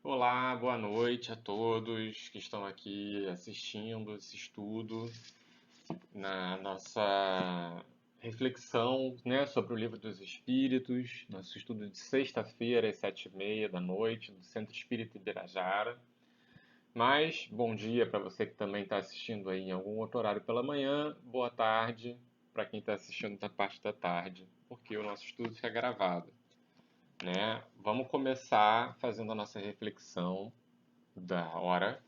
Olá, boa noite a todos que estão aqui assistindo esse estudo na nossa reflexão, né, sobre o Livro dos Espíritos, nosso estudo de sexta-feira às 7h30 da noite, no Centro Espírita Ibirajara. Mas bom dia para você que também está assistindo aí em algum outro horário pela manhã, boa tarde para quem está assistindo na parte da tarde, porque o nosso estudo fica gravado, né? Vamos começar fazendo a nossa reflexão da hora,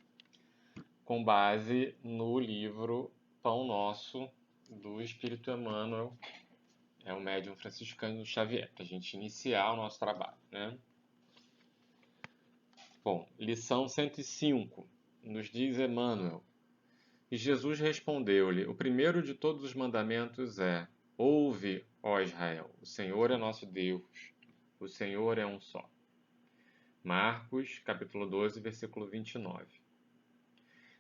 com base no livro Pão Nosso, do Espírito Emmanuel, é o médium franciscano Xavier, para a gente iniciar o nosso trabalho, né? Bom, lição 105, nos diz Emmanuel: e Jesus respondeu-lhe: o primeiro de todos os mandamentos é: ouve, ó Israel, o Senhor é nosso Deus, o Senhor é um só. Marcos, capítulo 12, versículo 29.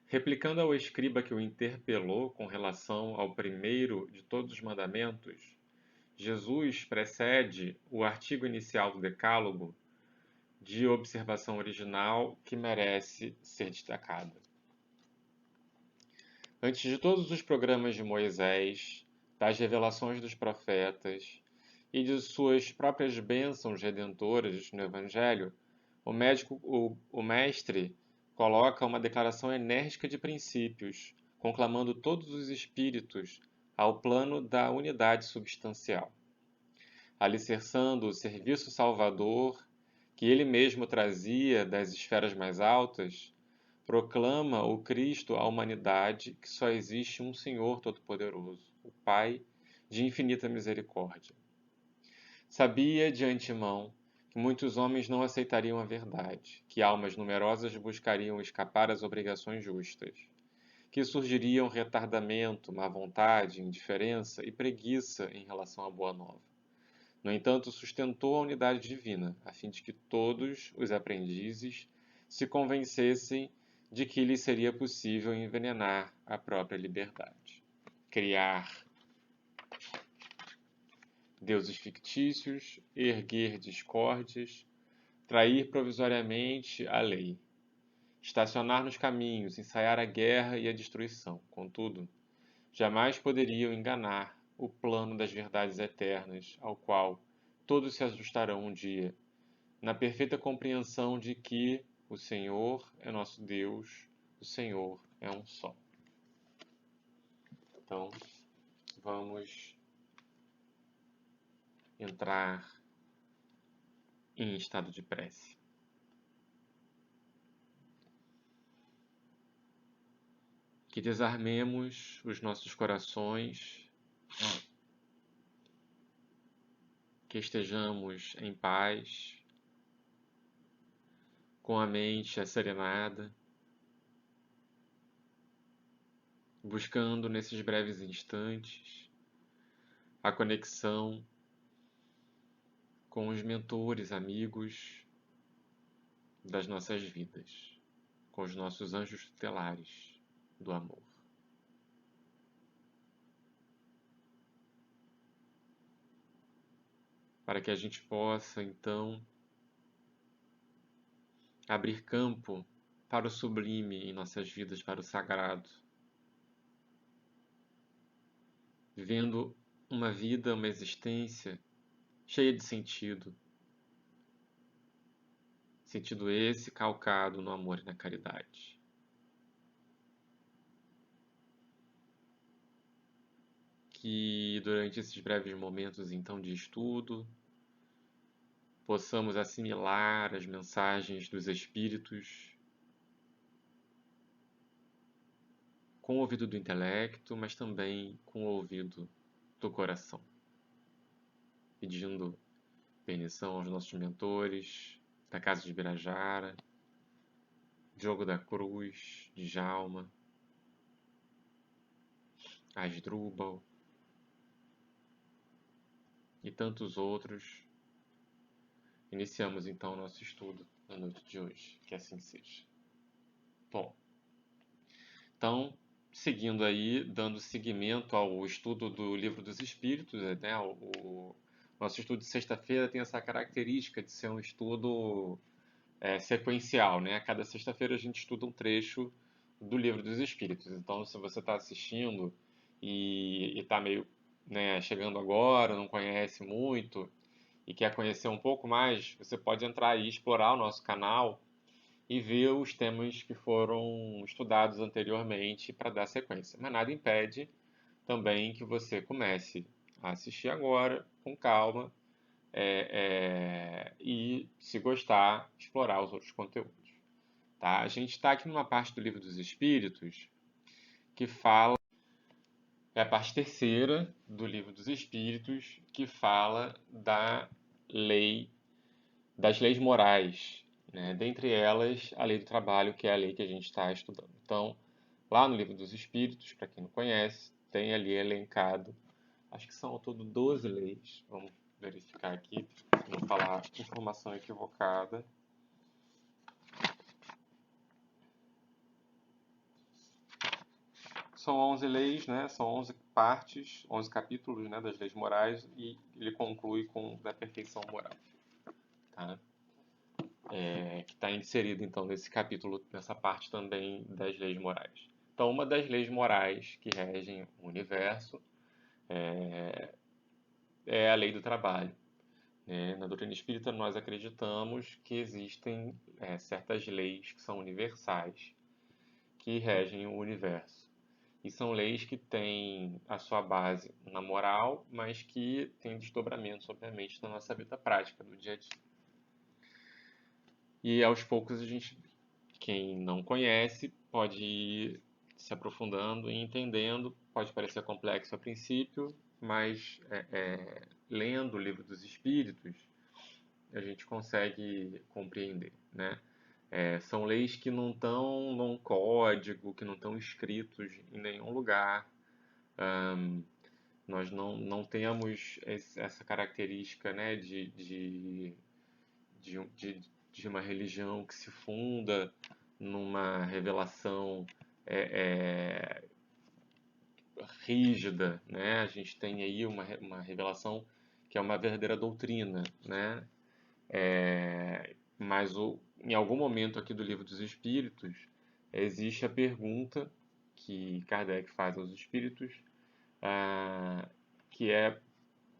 Replicando ao escriba que o interpelou com relação ao primeiro de todos os mandamentos, Jesus precede o artigo inicial do Decálogo de observação original que merece ser destacada. Antes de todos os programas de Moisés, das revelações dos profetas e de suas próprias bênçãos redentoras no Evangelho, o mestre coloca uma declaração enérgica de princípios, conclamando todos os espíritos ao plano da unidade substancial. Alicerçando o serviço salvador que ele mesmo trazia das esferas mais altas, proclama o Cristo à humanidade que só existe um Senhor Todo-Poderoso, o Pai de infinita misericórdia. Sabia de antemão que muitos homens não aceitariam a verdade, que almas numerosas buscariam escapar às obrigações justas, que surgiriam retardamento, má vontade, indiferença e preguiça em relação à boa nova. No entanto, sustentou a unidade divina, a fim de que todos os aprendizes se convencessem de que lhes seria possível envenenar a própria liberdade, criar deuses fictícios, erguer discórdias, trair provisoriamente a lei, estacionar nos caminhos, ensaiar a guerra e a destruição. Contudo, jamais poderiam enganar o plano das verdades eternas, ao qual todos se ajustarão um dia, na perfeita compreensão de que o Senhor é nosso Deus, o Senhor é um só. Então, vamos entrar em estado de prece. Que desarmemos os nossos corações, que estejamos em paz, com a mente asserenada, buscando nesses breves instantes a conexão com os mentores, amigos das nossas vidas, com os nossos anjos tutelares do amor. Para que a gente possa, então, abrir campo para o sublime em nossas vidas, para o sagrado, vivendo uma vida, uma existência cheia de sentido, sentido esse calcado no amor e na caridade. Que durante esses breves momentos, então, de estudo, possamos assimilar as mensagens dos Espíritos com o ouvido do intelecto, mas também com o ouvido do coração. Pedindo permissão aos nossos mentores da Casa de Ibirajara, Diogo da Cruz, Djalma, Asdrúbal e tantos outros. Iniciamos então o nosso estudo na noite de hoje, que assim seja. Bom, então, seguindo aí, dando seguimento ao estudo do Livro dos Espíritos, né, o nosso estudo de sexta-feira tem essa característica de ser um estudo sequencial, né? A cada sexta-feira a gente estuda um trecho do Livro dos Espíritos. Então, se você está assistindo e está meio, né, chegando agora, não conhece muito e quer conhecer um pouco mais, você pode entrar aí, explorar o nosso canal e ver os temas que foram estudados anteriormente para dar sequência. Mas nada impede também que você comece a assistir agora, com calma, e, se gostar, explorar os outros conteúdos. Tá? A gente está aqui numa parte do Livro dos Espíritos que fala, é a parte terceira do Livro dos Espíritos, que fala lei, das leis morais, né? Dentre elas, a lei do trabalho, que é a lei que a gente está estudando. Então, lá no Livro dos Espíritos, para quem não conhece, tem ali elencado, acho que são ao todo 12 leis. Vamos verificar aqui, para não falar informação equivocada. São 11 leis, né? São 11 partes, 11 capítulos, né, das leis morais, e ele conclui com da perfeição moral, tá? Que está inserido então nesse capítulo, nessa parte também das leis morais. Então, uma das leis morais que regem o universo é a lei do trabalho, né? Na doutrina espírita, nós acreditamos que existem certas leis que são universais, que regem o universo. E são leis que têm a sua base na moral, mas que têm desdobramentos, obviamente, na nossa vida prática, do dia a dia. E aos poucos quem não conhece, pode ir se aprofundando e entendendo. Pode parecer complexo a princípio, mas lendo o Livro dos Espíritos, a gente consegue compreender, né? São leis que não estão num código, que não estão escritos em nenhum lugar. Nós não temos essa característica, né, de uma religião que se funda numa revelação é, rígida, né? A gente tem aí uma revelação que é uma verdadeira doutrina, né? Mas em algum momento aqui do Livro dos Espíritos existe a pergunta que Kardec faz aos espíritos, que é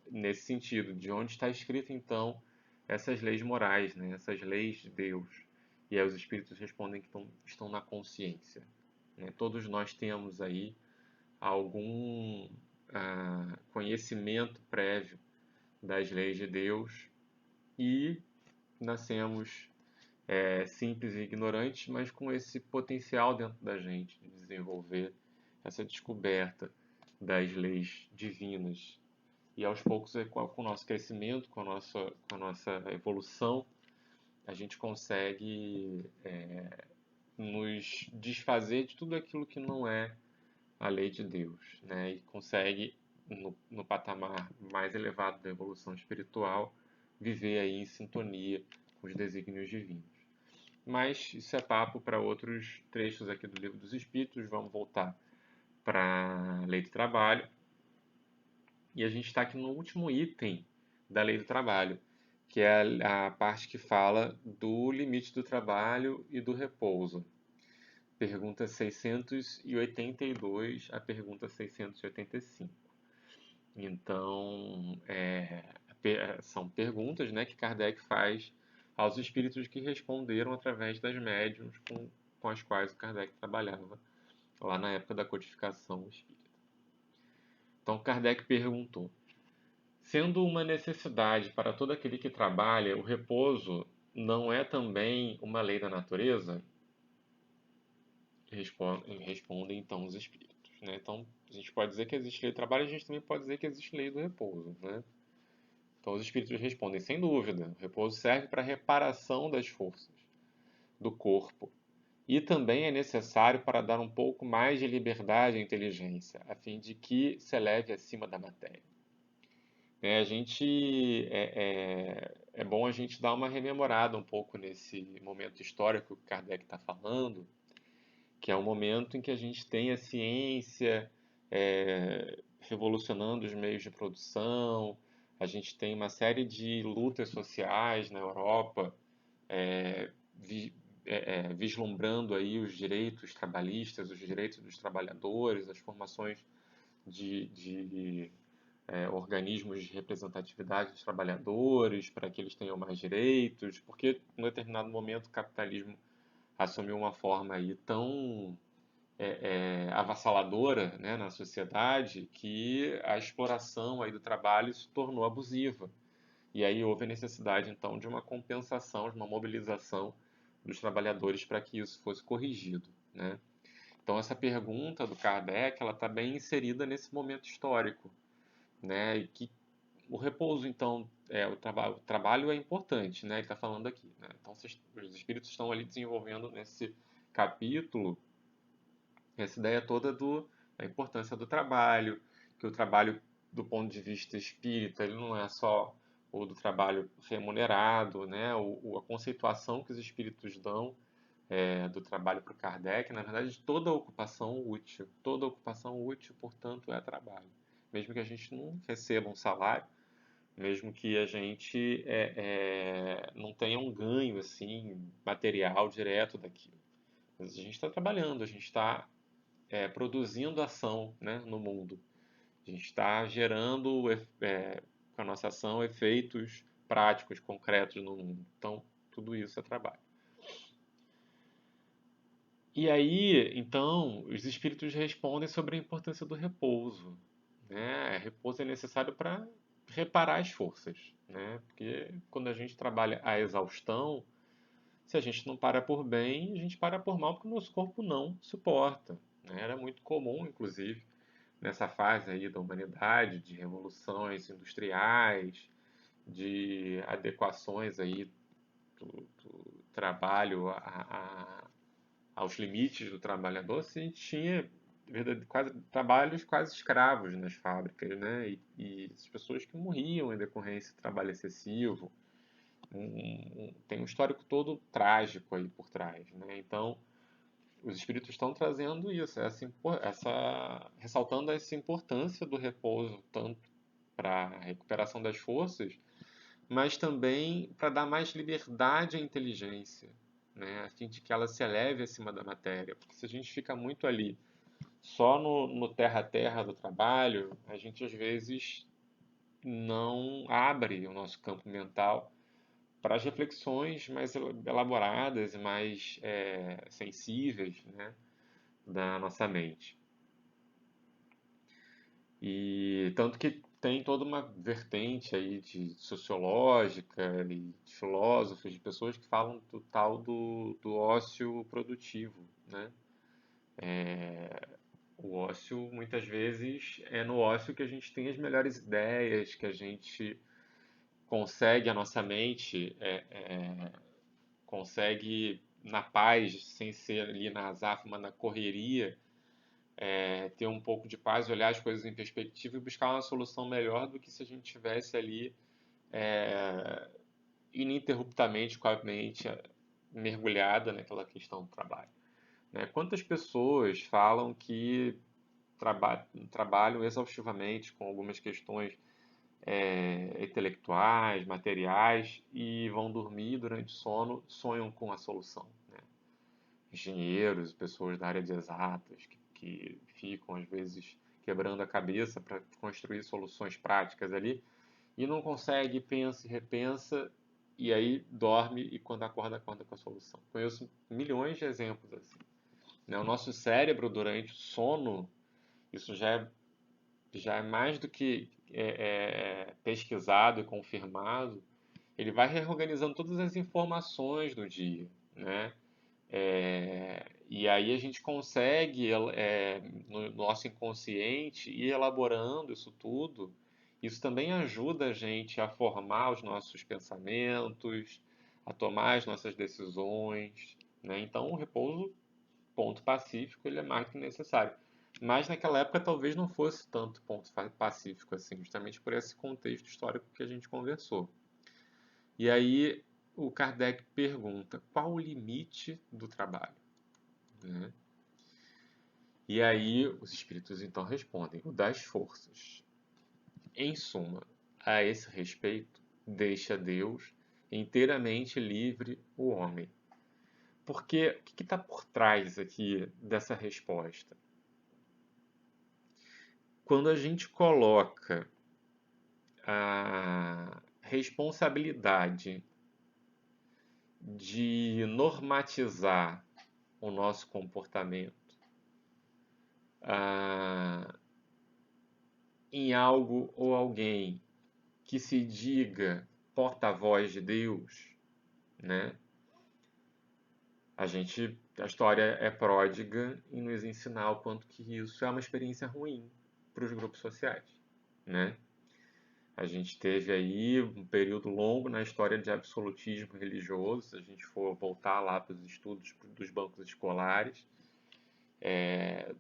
nesse sentido, de onde está escrito então essas leis morais, né? Essas leis de Deus. E aí os espíritos respondem que estão na consciência, né? Todos nós temos aí algum conhecimento prévio das leis de Deus e nascemos simples e ignorantes, mas com esse potencial dentro da gente de desenvolver essa descoberta das leis divinas. E aos poucos, com o nosso crescimento, com a nossa evolução, a gente consegue nos desfazer de tudo aquilo que não é a lei de Deus, né? E consegue, no patamar mais elevado da evolução espiritual, viver aí em sintonia com os desígnios divinos. Mas isso é papo para outros trechos aqui do Livro dos Espíritos. Vamos voltar para a lei do trabalho. E a gente está aqui no último item da lei do trabalho, que é a parte que fala do limite do trabalho e do repouso. Pergunta 682 a pergunta 685. Então, são perguntas, né, que Kardec faz aos espíritos que responderam através das médiuns com as quais o Kardec trabalhava lá na época da codificação espírita. Então, Kardec perguntou: sendo uma necessidade para todo aquele que trabalha, o repouso não é também uma lei da natureza? Respondem então os espíritos, né? Então, a gente pode dizer que existe lei do trabalho, a gente também pode dizer que existe lei do repouso, né? Então, os espíritos respondem: sem dúvida, o repouso serve para a reparação das forças do corpo e também é necessário para dar um pouco mais de liberdade à inteligência, a fim de que se eleve acima da matéria. É bom a gente dar uma rememorada um pouco nesse momento histórico que Kardec está falando, que é um momento em que a gente tem a ciência revolucionando os meios de produção, a gente tem uma série de lutas sociais na Europa, vislumbrando aí os direitos trabalhistas, os direitos dos trabalhadores, as formações de organismos de representatividade dos trabalhadores, para que eles tenham mais direitos, porque em um determinado momento o capitalismo assumiu uma forma aí tão avassaladora, né, na sociedade, que a exploração aí do trabalho se tornou abusiva. E aí houve a necessidade, então, de uma compensação, de uma mobilização dos trabalhadores para que isso fosse corrigido, né? Então, essa pergunta do Kardec, ela está bem inserida nesse momento histórico, né? E que o repouso, então, o trabalho é importante, né? Ele está falando aqui, né? Então, os espíritos estão ali desenvolvendo nesse capítulo essa ideia toda da importância do trabalho, que o trabalho, do ponto de vista espírita, ele não é só o do trabalho remunerado, né? A conceituação que os espíritos dão do trabalho para o Kardec, na verdade, toda ocupação útil, portanto, é trabalho. Mesmo que a gente não receba um salário, mesmo que a gente não tenha um ganho assim material direto daquilo. Mas a gente está trabalhando, a gente está produzindo ação, né, no mundo. A gente está gerando, com a nossa ação, efeitos práticos, concretos no mundo. Então, tudo isso é trabalho. E aí, então, os espíritos respondem sobre a importância do repouso, né? Repouso é necessário para reparar as forças, né? Porque quando a gente trabalha a exaustão, se a gente não para por bem, a gente para por mal porque o nosso corpo não suporta, né? Era muito comum, inclusive, nessa fase aí da humanidade, de revoluções industriais, de adequações aí do trabalho aos limites do trabalhador, se a gente tinha trabalhos quase escravos nas fábricas, né? E as pessoas que morriam em decorrência do trabalho excessivo, tem um histórico todo trágico aí por trás, né? Então, os espíritos estão trazendo isso, ressaltando essa importância do repouso, tanto para a recuperação das forças, mas também para dar mais liberdade à inteligência, né? A fim de que ela se eleve acima da matéria. Porque se a gente fica muito ali, só no terra a terra do trabalho, a gente às vezes não abre o nosso campo mental para as reflexões mais elaboradas e mais sensíveis, né, da nossa mente. E tanto que tem toda uma vertente aí de sociológica e de filósofos, de pessoas que falam do tal do ócio produtivo, né? O ócio, muitas vezes, é no ócio que a gente tem as melhores ideias, que a gente consegue, a nossa mente consegue, na paz, sem ser ali na azáfama, na correria, ter um pouco de paz, olhar as coisas em perspectiva e buscar uma solução melhor do que se a gente tivesse ali ininterruptamente com a mente mergulhada naquela questão do trabalho. Né? Quantas pessoas falam que trabalham exaustivamente com algumas questões intelectuais, materiais e vão dormir durante o sono, sonham com a solução, né? Engenheiros, pessoas da área de exatas que ficam às vezes quebrando a cabeça para construir soluções práticas ali e não consegue, pensa e repensa e aí dorme e quando acorda, acorda com a solução. Conheço milhões de exemplos assim. Né? O nosso cérebro durante o sono, isso já é mais do que pesquisado e confirmado, ele vai reorganizando todas as informações do dia, né? E aí a gente consegue, no nosso inconsciente, ir elaborando isso tudo. Isso também ajuda a gente a formar os nossos pensamentos, a tomar as nossas decisões, né? Então, o repouso, ponto pacífico, ele é mais do que necessário. Mas naquela época talvez não fosse tanto ponto pacífico assim, justamente por esse contexto histórico que a gente conversou. E aí o Kardec pergunta: qual o limite do trabalho? Né? E aí os espíritos então respondem: o das forças. Em suma, a esse respeito, deixa Deus inteiramente livre o homem, Porque o que está por trás aqui dessa resposta? Quando a gente coloca a responsabilidade de normatizar o nosso comportamento ah, em algo ou alguém que se diga porta-voz de Deus, né? A história é pródiga em nos ensinar o quanto que isso é uma experiência ruim para os grupos sociais, né? A gente teve aí um período longo na história de absolutismo religioso, se a gente for voltar lá para os estudos dos bancos escolares,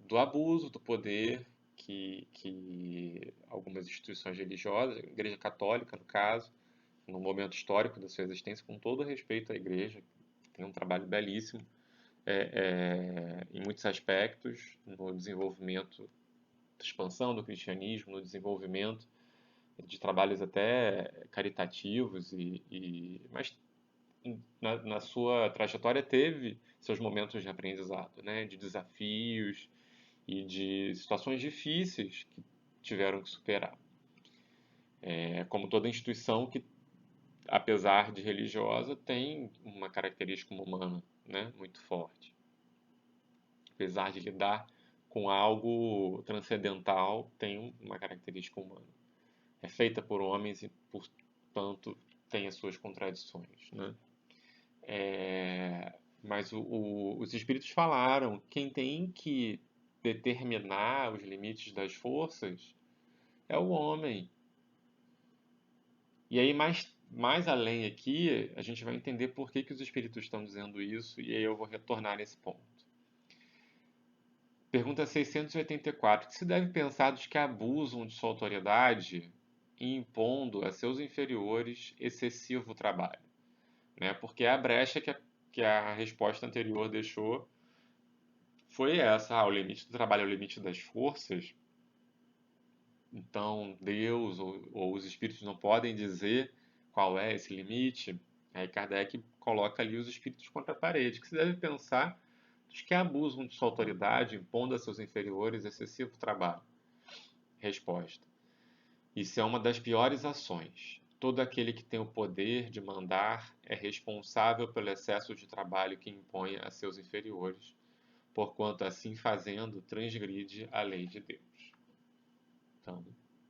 do abuso do poder que algumas instituições religiosas, a Igreja Católica, no caso, no momento histórico da sua existência, com todo respeito à Igreja, que tem um trabalho belíssimo em muitos aspectos, no desenvolvimento, da expansão do cristianismo, no desenvolvimento de trabalhos até caritativos, mas na sua trajetória teve seus momentos de aprendizado, né, de desafios e de situações difíceis que tiveram que superar. Como toda instituição que, apesar de religiosa, tem uma característica humana, né, muito forte. Apesar de lidar com algo transcendental, tem uma característica humana. É feita por homens e, portanto, tem as suas contradições, né? Mas os espíritos falaram, quem tem que determinar os limites das forças é o homem. E aí, mais além aqui, a gente vai entender por que os espíritos estão dizendo isso, e aí eu vou retornar nesse ponto. Pergunta 684. Que se deve pensar dos que abusam de sua autoridade impondo a seus inferiores excessivo trabalho? Né? Porque a brecha que a resposta anterior deixou foi essa, o limite do trabalho é o limite das forças. Então, Deus ou os espíritos não podem dizer qual é esse limite. Aí Kardec coloca ali os espíritos contra a parede, que se deve pensar dos que abusam de sua autoridade, impondo a seus inferiores excessivo trabalho. Resposta: isso é uma das piores ações. Todo aquele que tem o poder de mandar é responsável pelo excesso de trabalho que impõe a seus inferiores, porquanto assim fazendo transgride a lei de Deus. Então,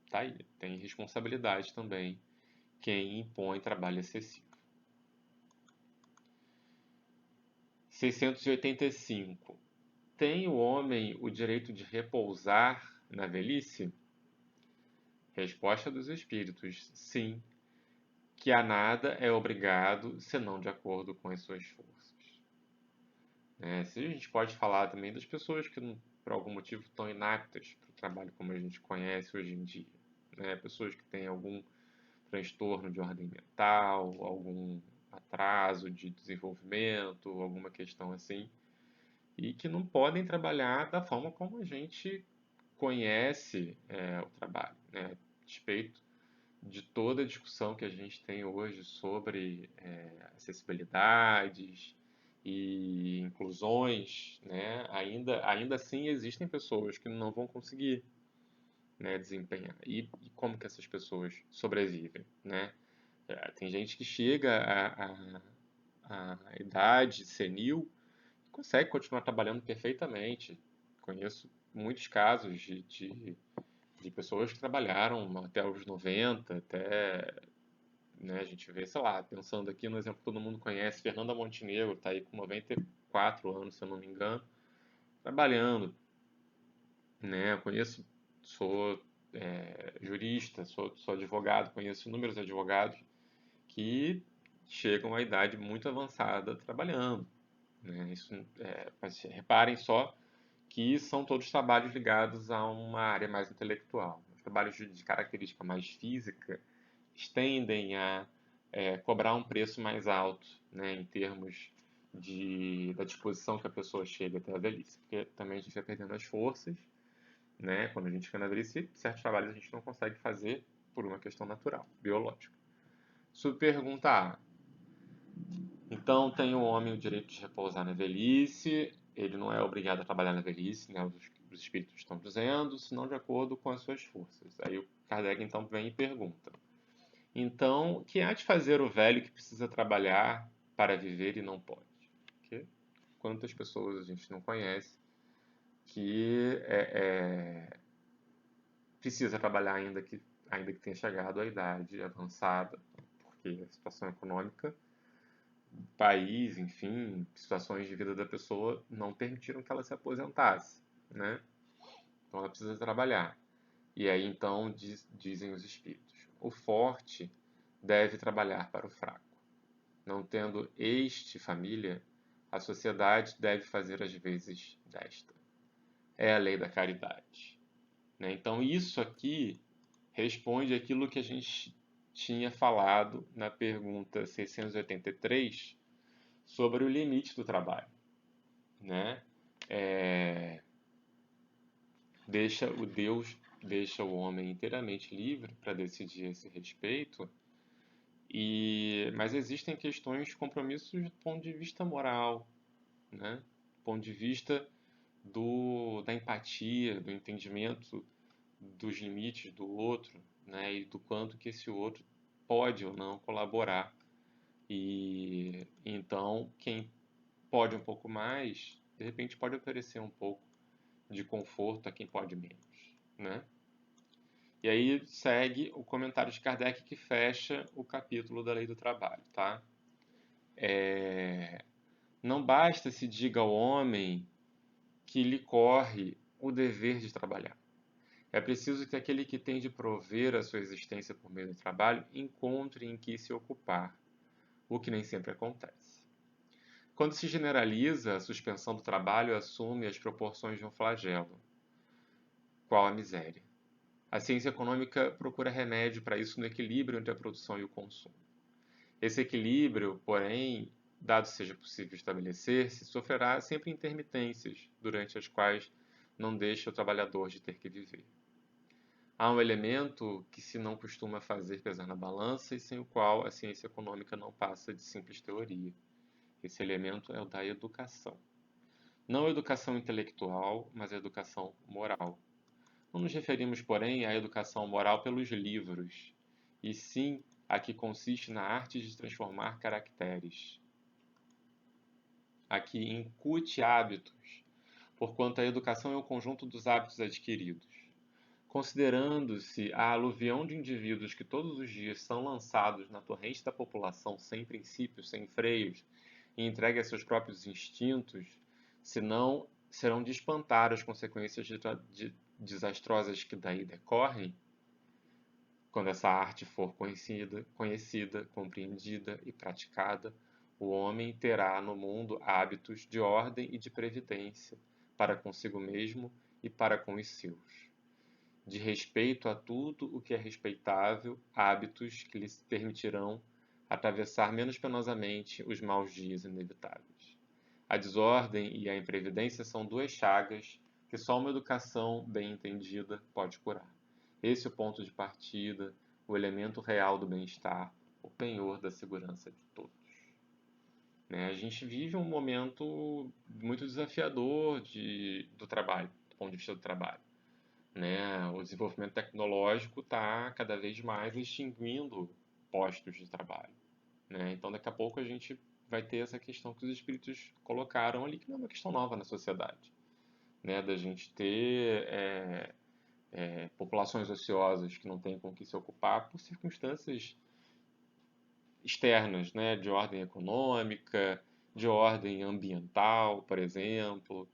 tá aí, tem responsabilidade também quem impõe trabalho excessivo. 685. Tem o homem o direito de repousar na velhice? Resposta dos espíritos: sim, que a nada é obrigado, senão de acordo com as suas forças. Se a gente pode falar também das pessoas que, por algum motivo, estão inaptas para o trabalho como a gente conhece hoje em dia. Pessoas que têm algum transtorno de ordem mental, algum atraso de desenvolvimento, alguma questão assim, e que não podem trabalhar da forma como a gente conhece o trabalho, né? A despeito de toda a discussão que a gente tem hoje sobre acessibilidades e inclusões, né? Ainda assim existem pessoas que não vão conseguir, né, desempenhar. E como que essas pessoas sobrevivem, né? Tem gente que chega à idade senil e consegue continuar trabalhando perfeitamente. Conheço muitos casos de pessoas que trabalharam até os 90, até, né, a gente vê, sei lá, pensando aqui no exemplo que todo mundo conhece, Fernanda Montenegro está aí com 94 anos, se eu não me engano, trabalhando, né? Eu conheço, sou jurista, sou advogado, conheço inúmeros advogados que chegam à idade muito avançada trabalhando, né? Isso, mas reparem só que são todos trabalhos ligados a uma área mais intelectual. Os trabalhos de característica mais física tendem a cobrar um preço mais alto, né, em termos da disposição que a pessoa chega até a velhice. Porque também a gente vai perdendo as forças, né, quando a gente fica na velhice, certos trabalhos a gente não consegue fazer por uma questão natural, biológica. Subpergunta A. Então, tem o homem o direito de repousar na velhice, ele não é obrigado a trabalhar na velhice, né? Os espíritos estão dizendo, senão de acordo com as suas forças. Aí o Kardec então vem e pergunta: então, que há de fazer o velho que precisa trabalhar para viver e não pode? Porque quantas pessoas a gente não conhece que precisa trabalhar ainda que tenha chegado à idade avançada, porque a situação econômica do país, enfim, situações de vida da pessoa não permitiram que ela se aposentasse, né? Então ela precisa trabalhar. E aí então dizem os espíritos: o forte deve trabalhar para o fraco. Não tendo este família, a sociedade deve fazer as vezes desta. É a lei da caridade. Né? Então, isso aqui responde aquilo que a gente tinha falado na pergunta 683 sobre o limite do trabalho. Né? É, Deus deixa o homem inteiramente livre para decidir a esse respeito, mas existem questões, compromissos do ponto de vista moral, né? Do ponto de vista da empatia, do entendimento dos limites do outro, né? E do quanto que esse outro pode ou não colaborar. E então, quem pode um pouco mais, de repente pode oferecer um pouco de conforto a quem pode menos, né? E aí segue o comentário de Kardec que fecha o capítulo da Lei do Trabalho, tá? Não basta se diga ao homem que lhe corre o dever de trabalhar. É preciso que aquele que tem de prover a sua existência por meio do trabalho encontre em que se ocupar, o que nem sempre acontece. Quando se generaliza, a suspensão do trabalho assume as proporções de um flagelo, qual a miséria. A ciência econômica procura remédio para isso no equilíbrio entre a produção e o consumo. Esse equilíbrio, porém, dado seja possível estabelecer-se, sofrerá sempre intermitências, durante as quais não deixa o trabalhador de ter que viver. Há um elemento que se não costuma fazer pesar na balança e sem o qual a ciência econômica não passa de simples teoria. Esse elemento é o da educação. Não a educação intelectual, mas a educação moral. Não nos referimos, porém, à educação moral pelos livros, e sim a que consiste na arte de transformar caracteres. A que incute hábitos, porquanto a educação é o conjunto dos hábitos adquiridos. Considerando-se a aluvião de indivíduos que todos os dias são lançados na torrente da população sem princípios, sem freios e entregues a seus próprios instintos, senão serão de espantar as consequências desastrosas que daí decorrem, quando essa arte for conhecida, compreendida e praticada, o homem terá no mundo hábitos de ordem e de previdência para consigo mesmo e para com os seus, de respeito a tudo o que é respeitável, hábitos que lhes permitirão atravessar menos penosamente os maus dias inevitáveis. A desordem e a imprevidência são duas chagas que só uma educação bem entendida pode curar. Esse é o ponto de partida, o elemento real do bem-estar, o penhor da segurança de todos. Né? A gente vive um momento muito desafiador do trabalho, do ponto de vista do trabalho. Né? O desenvolvimento tecnológico está cada vez mais extinguindo postos de trabalho. Né? Então, daqui a pouco a gente vai ter essa questão que os espíritos colocaram ali, que não é uma questão nova na sociedade. Né? Da gente ter populações ociosas que não têm com o que se ocupar por circunstâncias externas, né? De ordem econômica, de ordem ambiental, por exemplo,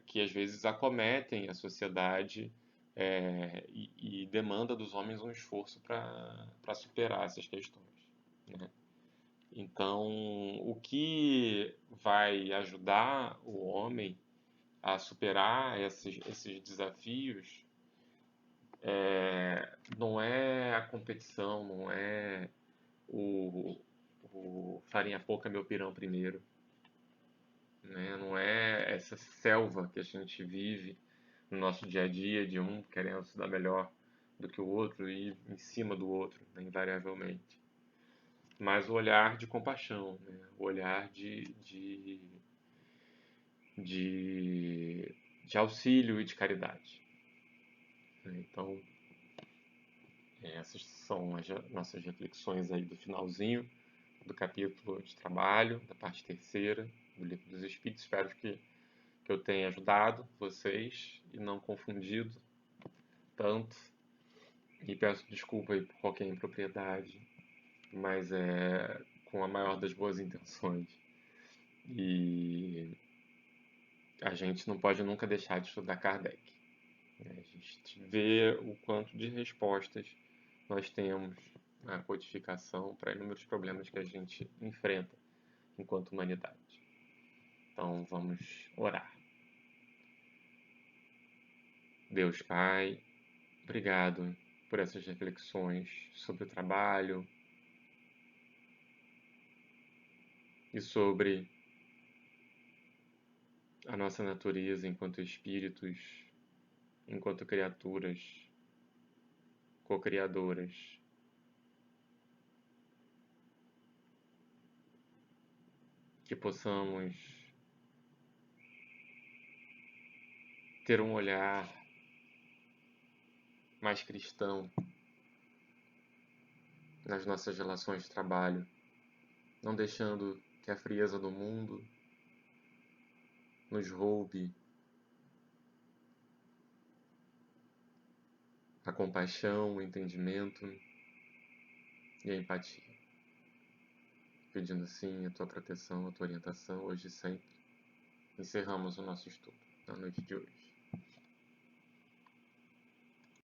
que às vezes acometem a sociedade e demanda dos homens um esforço para superar essas questões. Né? Então, o que vai ajudar o homem a superar esses desafios não é a competição, não é o, o farinha pouca meu pirão primeiro, né? Não é essa selva que a gente vive no nosso dia a dia de um querendo se dar melhor do que o outro e em cima do outro, né, invariavelmente. mas o olhar de compaixão, né? O olhar de auxílio e de caridade, né? Então, essas são as nossas reflexões aí do finalzinho do capítulo de trabalho, da parte terceira do Livro dos Espíritos. Espero que eu tenha ajudado vocês e não confundido tanto. E peço desculpa aí por qualquer impropriedade, mas é com a maior das boas intenções. E a gente não pode nunca deixar de estudar Kardec, né? A gente vê o quanto de respostas nós temos na codificação para inúmeros problemas que a gente enfrenta enquanto humanidade. Então vamos orar. Deus Pai, obrigado por essas reflexões sobre o trabalho e sobre a nossa natureza enquanto espíritos, enquanto criaturas co-criadoras. Que possamos ter um olhar mais cristão nas nossas relações de trabalho, não deixando que a frieza do mundo nos roube a compaixão, o entendimento e a empatia. Pedindo assim a tua proteção, a tua orientação hoje e sempre. Encerramos o nosso estudo na noite de hoje.